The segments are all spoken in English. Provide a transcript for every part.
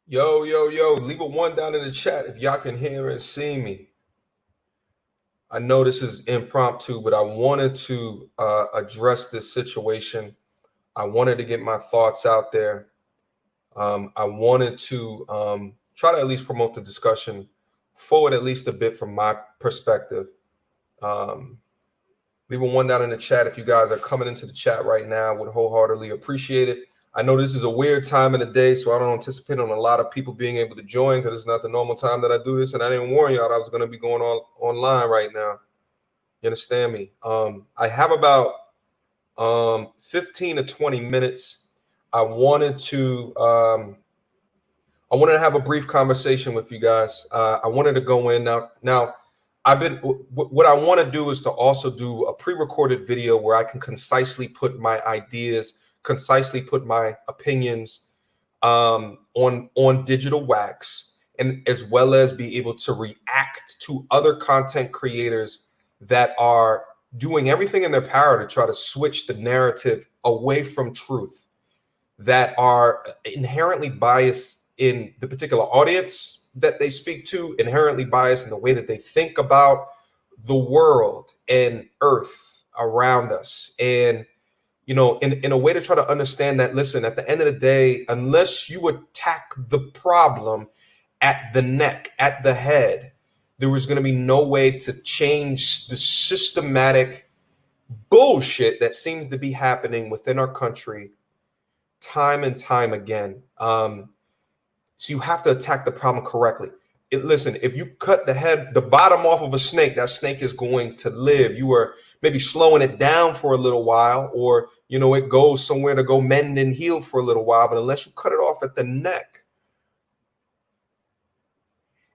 Yo, yo, yo, leave a one down in the chat if y'all can hear and see me. I know this is impromptu, but I wanted to address this situation. I wanted to get my thoughts out there. I wanted to try to at least promote the discussion forward at least a bit from my perspective. Um, Leave a one down in the chat if you guys are coming into the chat right now. Would wholeheartedly appreciate it. I know this is a weird time in the day, so I don't anticipate on a lot of people being able to join because it's not the normal time that I do this, and I didn't warn y'all that I was going to be going on online right now. You understand me? I have about 15 to 20 minutes. I wanted to have a brief conversation with you guys. I wanted to go in now. What I want to do is to also do a pre-recorded video where I can concisely put my ideas, concisely put my opinions on digital wax, and as well as be able to react to other content creators that are doing everything in their power to try to switch the narrative away from truth, that are inherently biased in the particular audience that they speak to, inherently biased in the way that they think about the world and earth around us. And, in a way to try to understand that, listen, at the end of the day, unless you attack the problem at the neck, at the head, there is going to be no way to change the systematic bullshit that seems to be happening within our country time and time again. So you have to attack the problem correctly. Listen, if you cut the bottom off of a snake, that snake is going to live. You are maybe slowing it down for a little while, or it goes somewhere to go mend and heal for a little while. But unless you cut it off at the neck,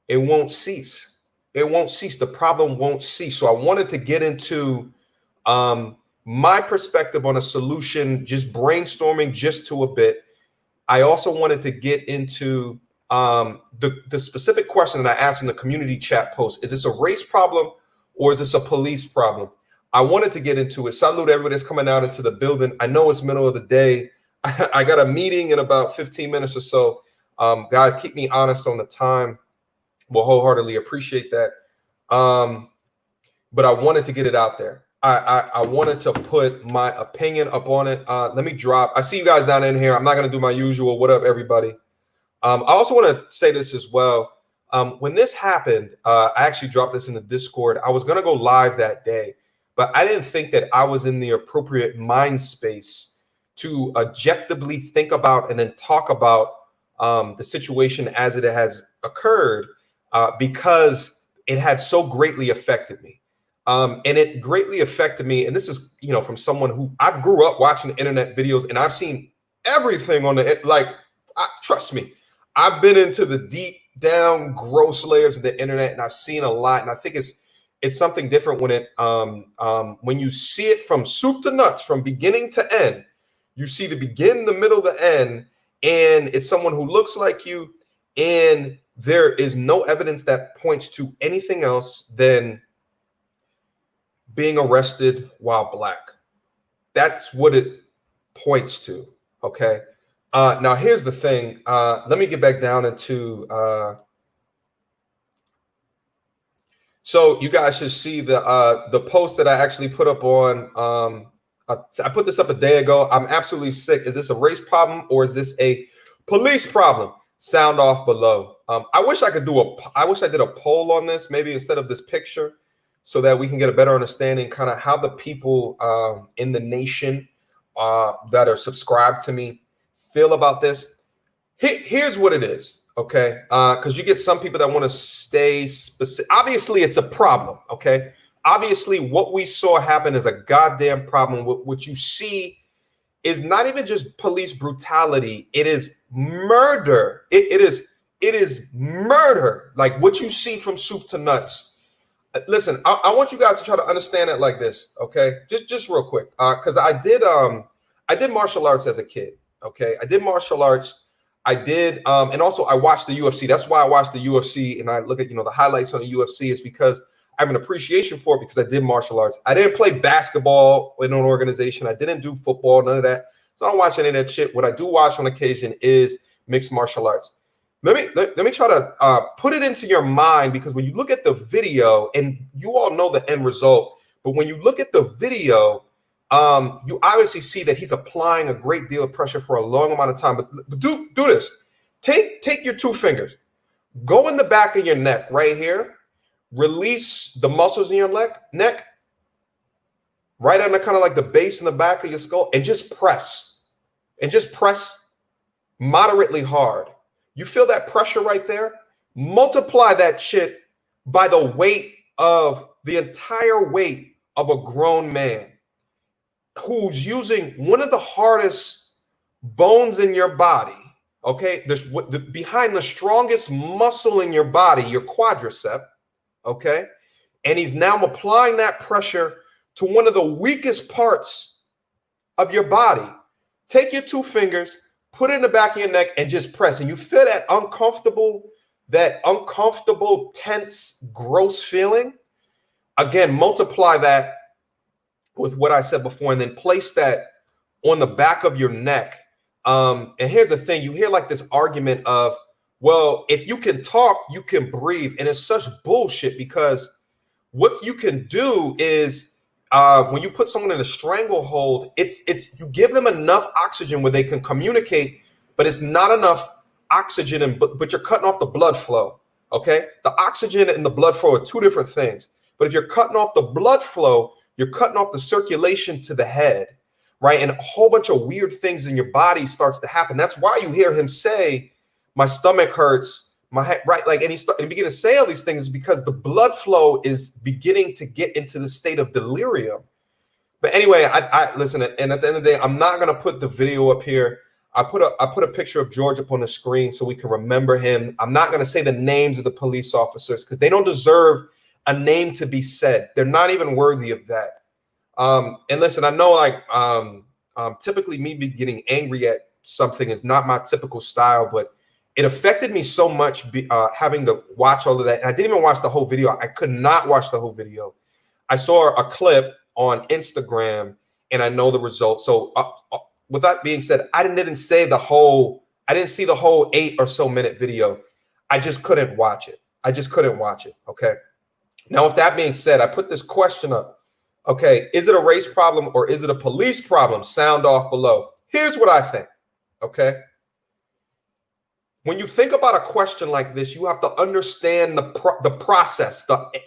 it won't cease. It won't cease. The problem won't cease. So I wanted to get into my perspective on a solution, just brainstorming just to a bit. I also wanted to get into the specific question that I asked in the community chat post. Is this a race problem or is this a police problem? I wanted to get into it. Salute everybody that's coming out into the building. I know it's middle of the day. I got a meeting in about 15 minutes or so. Guys, keep me honest on the time. We'll wholeheartedly appreciate that. But I wanted to get it out there. I wanted to put my opinion up on it. Let me drop. I see you guys down in here. I'm not going to do my usual. What up, everybody? I also want to say this as well. When this happened, I actually dropped this in the Discord. I was going to go live that day, but I didn't think that I was in the appropriate mind space to objectively think about and then talk about the situation as it has occurred because it had so greatly affected me. And it greatly affected me. And this is, from someone who I grew up watching internet videos, and I've seen everything on trust me, I've been into the deep down gross layers of the internet, and I've seen a lot. And I think it's something different when you see it from soup to nuts, from beginning to end. You see the begin, the middle, the end, and it's someone who looks like you, and there is no evidence that points to anything else than being arrested while black. That's what it points to. Okay. Now here's the thing. Let me get back down into. So you guys should see the post that I actually put up on. I put this up a day ago. I'm absolutely sick. Is this a race problem or is this a police problem? Sound off below. I wish I did a poll on this, maybe instead of this picture, so that we can get a better understanding kind of how the people in the nation that are subscribed to me feel about this. Here's what it is, okay? Because you get some people that want to stay specific. Obviously, it's a problem, okay? Obviously, what we saw happen is a goddamn problem. What you see is not even just police brutality. It is murder. It is murder. Like what you see from soup to nuts. Listen, I want you guys to try to understand it like this, okay? Just real quick, because I did martial arts as a kid, okay? I did martial arts. I did, and also I watched the UFC. That's why I watched the UFC, and I look at the highlights on the UFC is because I have an appreciation for it because I did martial arts. I didn't play basketball in an organization. I didn't do football, none of that. So I don't watch any of that shit. What I do watch on occasion is mixed martial arts. Let me try to put it into your mind, because when you look at the video, and you all know the end result, but when you look at the video, you obviously see that he's applying a great deal of pressure for a long amount of time. But do this. Take your two fingers, go in the back of your neck right here, release the muscles in your neck, right under kind of like the base in the back of your skull, and just press, moderately hard. You feel that pressure right there? Multiply that shit by the weight of the entire weight of a grown man who's using one of the hardest bones in your body. Okay, behind the strongest muscle in your body, your quadricep. Okay, and he's now applying that pressure to one of the weakest parts of your body. Take your two fingers, put it in the back of your neck, and just press. And you feel that uncomfortable, tense, gross feeling. Again, multiply that with what I said before, and then place that on the back of your neck. And here's the thing. You hear like this argument of, well, if you can talk, you can breathe. And it's such bullshit, because what you can do is, when you put someone in a stranglehold, it's you give them enough oxygen where they can communicate, but it's not enough oxygen, but you're cutting off the blood flow. Okay, the oxygen and the blood flow are two different things. But if you're cutting off the blood flow, you're cutting off the circulation to the head, right? And a whole bunch of weird things in your body starts to happen. That's why you hear him say, "My stomach hurts." My head, right? Like, and he began to say all these things because the blood flow is beginning to get into the state of delirium. But anyway, I listen, and at the end of the day, I'm not going to put the video up here. I put a picture of George up on the screen so we can remember him. I'm not going to say the names of the police officers because they don't deserve a name to be said. They're not even worthy of that. And listen, I know, like, typically me getting angry at something is not my typical style, but it affected me so much having to watch all of that. And I didn't even watch the whole video. I could not watch the whole video. I saw a clip on Instagram and I know the result. So with that being said, I didn't see the whole 8 or so minute video. I just couldn't watch it. Okay. Now, with that being said, I put this question up. Okay. Is it a race problem or is it a police problem? Sound off below. Here's what I think. Okay. When you think about a question like this, you have to understand the process,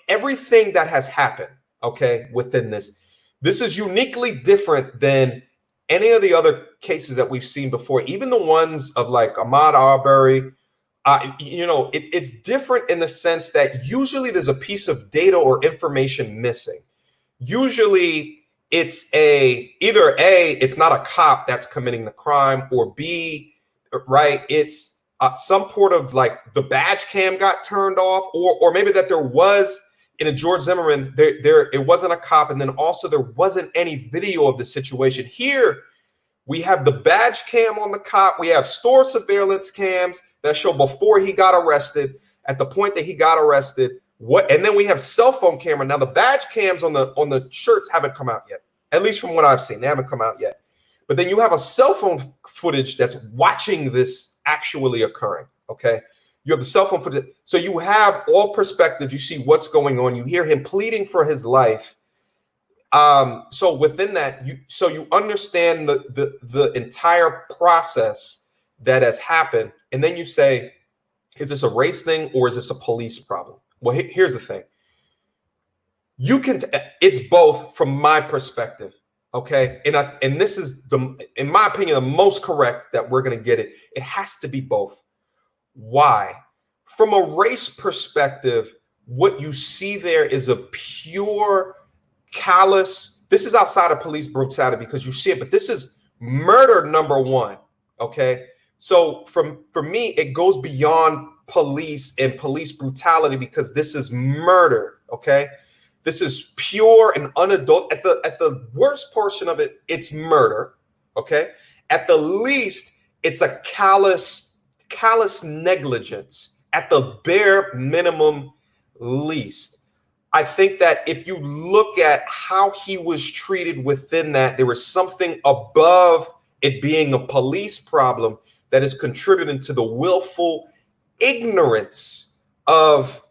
everything that has happened, okay, within this. This is uniquely different than any of the other cases that we've seen before, even the ones of like Ahmaud Arbery. It's different in the sense that usually there's a piece of data or information missing. Usually it's either A, it's not a cop that's committing the crime, or B, right, it's some sort of like the badge cam got turned off, or maybe that there was in a George Zimmerman, it wasn't a cop, and then also there wasn't any video of the situation. Here we have the badge cam on the cop, we have store surveillance cams that show before he got arrested, at the point that he got arrested, and then we have cell phone camera. Now the badge cams on the shirts haven't come out yet, at least from what I've seen, they haven't come out yet. But then you have a cell phone footage that's watching this actually occurring, okay? You have the cell phone footage. So you have all perspectives. You see what's going on. You hear him pleading for his life. So within that, you understand the entire process that has happened. And then you say, is this a race thing or is this a police problem? Well, here's the thing. It's both from my perspective. Okay, and this is in my opinion, the most correct that we're going to get it. It has to be both. Why? From a race perspective, what you see there is a pure callous. This is outside of police brutality because you see it, but this is murder number one. Okay, so for me, it goes beyond police and police brutality because this is murder. Okay. This is pure and unadult. At the worst portion of it, it's murder. Okay. At the least, it's a callous negligence. At the bare minimum least. I think that if you look at how he was treated within that, there was something above it being a police problem that is contributing to the willful ignorance of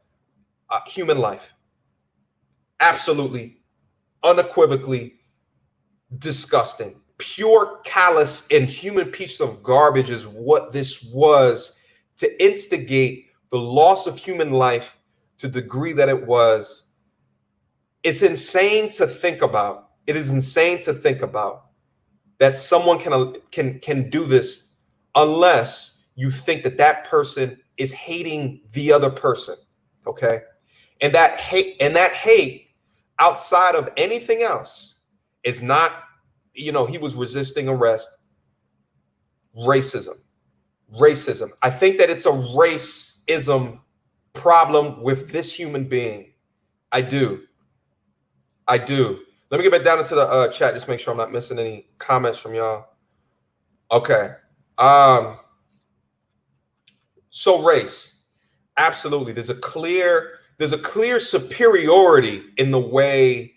human life. Absolutely, unequivocally disgusting. Pure callous and human piece of garbage is what this was, to instigate the loss of human life to the degree that it was. It's insane to think about. It is insane to think about that someone can do this unless you think that that person is hating the other person. Okay. And that hate outside of anything else is not, he was resisting arrest. Racism. I think that it's a racism problem with this human being. I do. Let me get back down into the chat, just make sure I'm not missing any comments from y'all. Okay. So race. Absolutely. There's a clear superiority in the way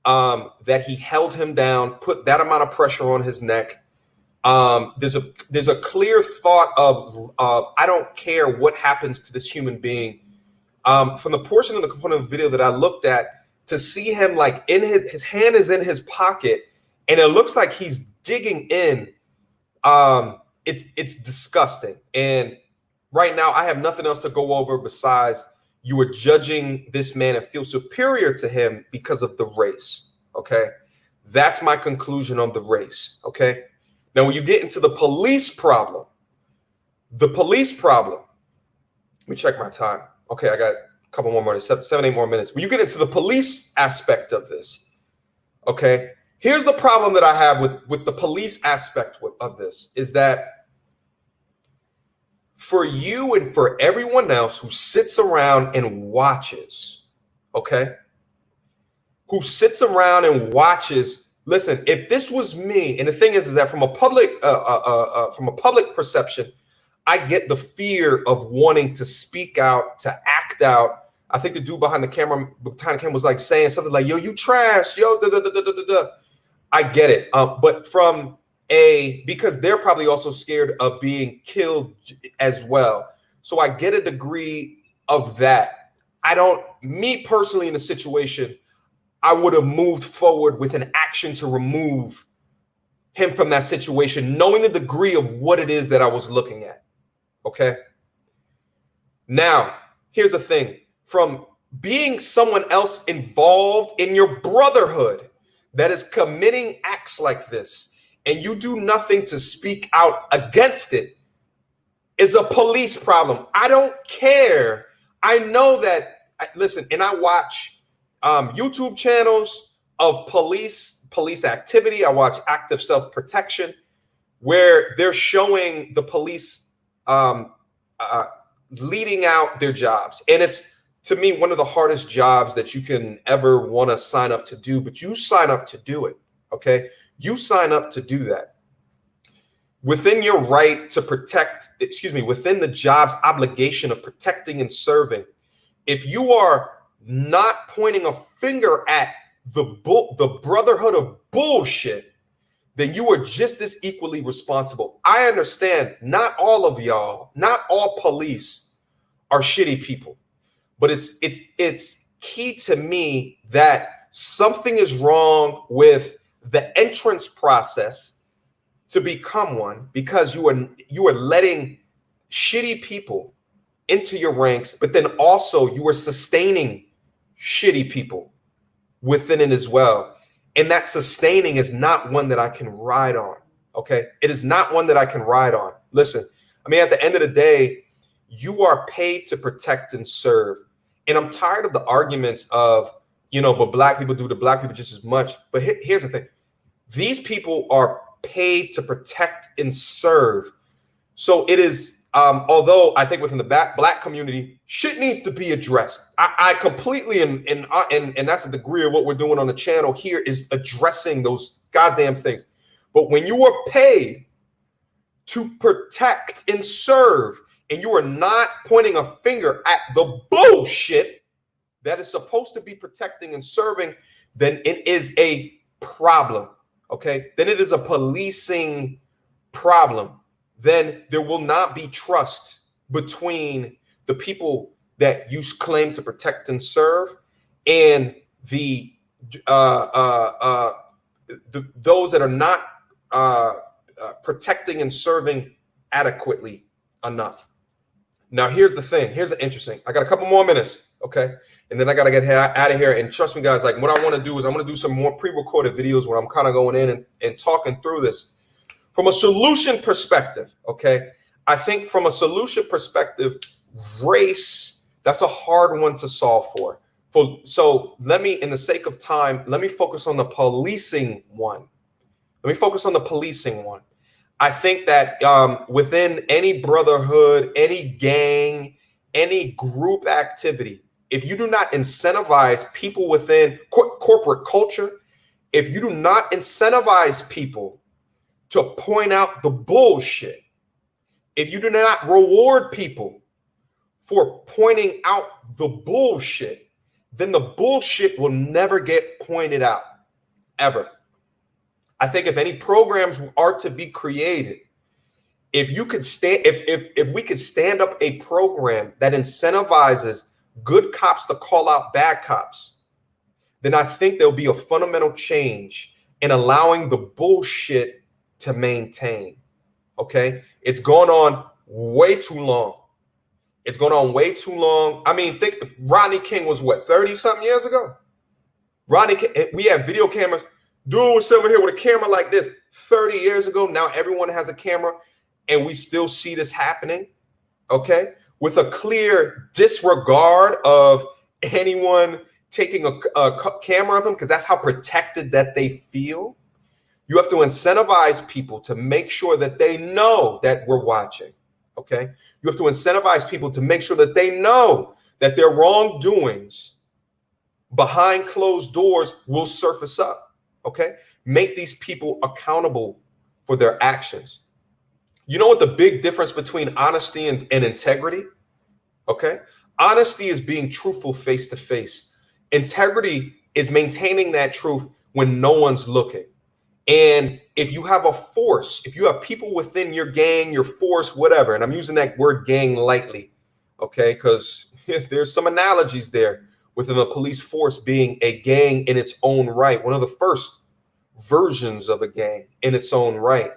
that he held him down, put that amount of pressure on his neck. There's a clear thought of I don't care what happens to this human being. From the portion of the component of the video that I looked at, to see him like in his hand is in his pocket and it looks like he's digging in. It's disgusting. And right now I have nothing else to go over besides you are judging this man and feel superior to him because of the race. Okay. That's my conclusion on the race. Okay. Now, when you get into the police problem, let me check my time. Okay. I got a couple more minutes, 7, 8 more minutes. When you get into the police aspect of this, okay, here's the problem that I have with the police aspect of this is that for you and for everyone else who sits around and watches, okay, listen, if this was me, and the thing is that from a public perception, I get the fear of wanting to speak out, to act out. I think the dude behind the camera was like saying something like, yo, you trash, yo, da, da, da, da, da, da. I get it. But because they're probably also scared of being killed as well. So I get a degree of that. Me personally in the situation, I would have moved forward with an action to remove him from that situation, knowing the degree of what it is that I was looking at. Okay. Now, here's the thing. From being someone else involved in your brotherhood that is committing acts like this, and you do nothing to speak out against it, is a police problem. I don't care. I know that, listen, and I watch YouTube channels of police activity. I watch active self-protection where they're showing the police leading out their jobs. And it's, to me, one of the hardest jobs that you can ever want to sign up to do, but you sign up to do it. Okay. You sign up to do that within your right to protect, within the job's obligation of protecting and serving. If you are not pointing a finger at the brotherhood of bullshit, then you are just as equally responsible. I understand not all of y'all, not all police are shitty people, but it's key to me that something is wrong with the entrance process to become one, because you are letting shitty people into your ranks, but then also you are sustaining shitty people within it as well. And that sustaining is not one that I can ride on. Okay. It is not one that I can ride on. Listen, I mean, at the end of the day, you are paid to protect and serve. And I'm tired of the arguments of, but black people do to black people just as much. But here's the thing. These people are paid to protect and serve. So it is, although I think within the black community, shit needs to be addressed. I completely, and that's a degree of what we're doing on the channel here, is addressing those goddamn things. But when you are paid to protect and serve, and you are not pointing a finger at the bullshit that is supposed to be protecting and serving, then it is a problem. Okay, then it is a policing problem. Then there will not be trust between the people that you claim to protect and serve and those that are not protecting and serving adequately enough. Now, here's the thing. Here's the interesting. I got a couple more minutes, okay? And then I got to get out of here. And trust me, guys, like what I want to do is I want to do some more pre-recorded videos where I'm kind of going in and talking through this from a solution perspective, okay? I think from a solution perspective, race, that's a hard one to solve for. So let me, in the sake of time, let me focus on the policing one. Let me focus on the policing one. I think that within any brotherhood, any gang, any group activity, if you do not incentivize people within corporate culture, if you do not incentivize people to point out the bullshit, if you do not reward people for pointing out the bullshit, then the bullshit will never get pointed out, ever. I think if any programs are to be created, if you could stand, if we could stand up a program that incentivizes good cops to call out bad cops, then I think there'll be a fundamental change in allowing the bullshit to maintain. Okay, it's gone on way too long. It's gone on way too long. I mean, think Rodney King was what, 30-something years ago? Rodney King, we had video cameras. Dude was over here with a camera like this 30 years ago. Now everyone has a camera and we still see this happening, okay? With a clear disregard of anyone taking a camera of them because that's how protected that they feel. You have to incentivize people to make sure that they know that we're watching, okay? You have to incentivize people to make sure that they know that their wrongdoings behind closed doors will surface up. Okay, make these people accountable for their actions. You know what the big difference between honesty and integrity? Okay, honesty is being truthful face to face. Integrity is maintaining that truth when no one's looking. And if you have a force, if you have people within your gang, your force, whatever, and I'm using that word gang lightly, okay, because there's some analogies there within the police force being a gang in its own right, one of the first versions of a gang in its own right.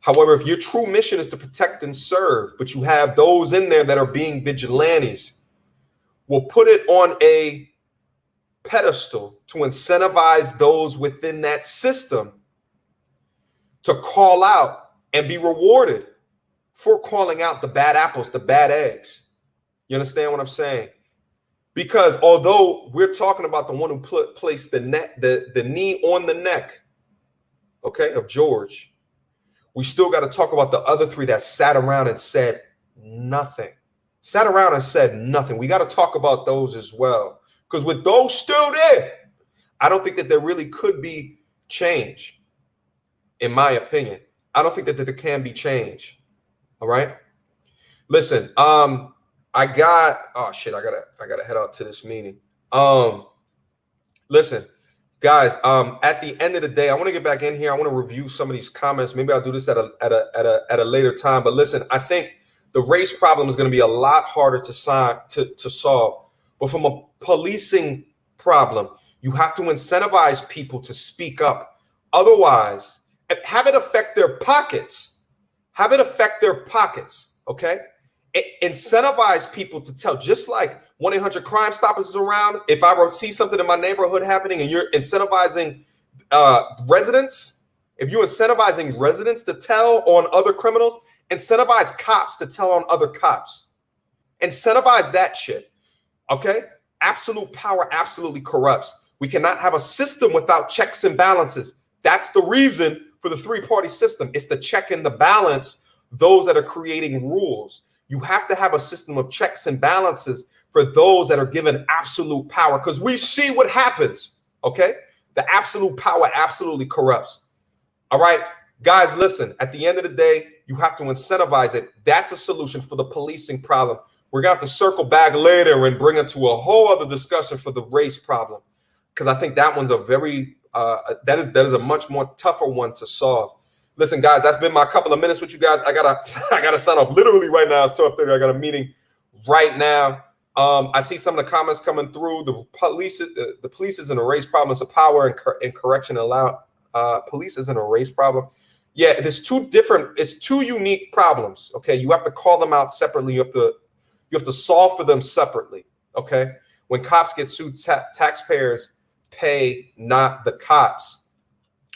However, if your true mission is to protect and serve, but you have those in there that are being vigilantes, we'll put it on a pedestal to incentivize those within that system to call out and be rewarded for calling out the bad apples, the bad eggs. You understand what I'm saying? Because although we're talking about the one who placed the knee on the neck, okay, of George, we still got to talk about the other three that sat around and said nothing. Sat around and said nothing. We got to talk about those as well. Because with those still there, I don't think that there really could be change, in my opinion. I don't think that there can be change. All right. Listen, I gotta head out to this meeting. Listen, guys, at the end of the day, I want to get back in here. I want to review some of these comments. Maybe I'll do this at a later time. But listen, I think the race problem is going to be a lot harder to solve. But from a policing problem, you have to incentivize people to speak up. Otherwise, have it affect their pockets. Have it affect their pockets. Okay. Incentivize people to tell, just like 1-800 Crime Stoppers is around. If I see something in my neighborhood happening and you're incentivizing residents, if you're incentivizing residents to tell on other criminals, incentivize cops to tell on other cops. Incentivize that shit. Okay? Absolute power absolutely corrupts. We cannot have a system without checks and balances. That's the reason for the three-party system. It's the check and the balance, those that are creating rules. You have to have a system of checks and balances for those that are given absolute power, because we see what happens, okay? The absolute power absolutely corrupts. All right, guys, listen, at the end of the day, you have to incentivize it. That's a solution for the policing problem. We're going to have to circle back later and bring it to a whole other discussion for the race problem, because I think that one's a very, that is a much more tougher one to solve. Listen, guys, that's been my couple of minutes with you guys. I gotta sign off literally right now. It's 12:30. I got a meeting right now. I see some of the comments coming through. The police isn't a race problem. It's a power and correction allowed. Police isn't a race problem. Yeah, it's two unique problems. Okay, you have to call them out separately. You have to solve for them separately. Okay, when cops get sued, taxpayers pay, not the cops.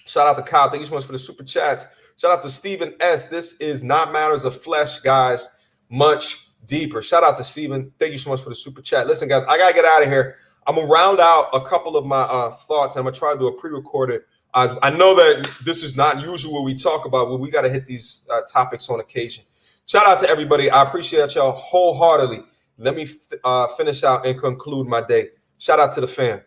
Shout out to Kyle. Thank you so much for the super chats. Shout out to Stephen S. This is not matters of flesh, guys. Much deeper. Shout out to Stephen. Thank you so much for the super chat. Listen, guys, I gotta get out of here. I'm gonna round out a couple of my thoughts. I'm gonna try to do a pre-recorded. I know that this is not usual what we talk about, but we got to hit these topics on occasion. Shout out to everybody. I appreciate y'all wholeheartedly. Let me finish out and conclude my day. Shout out to the fam.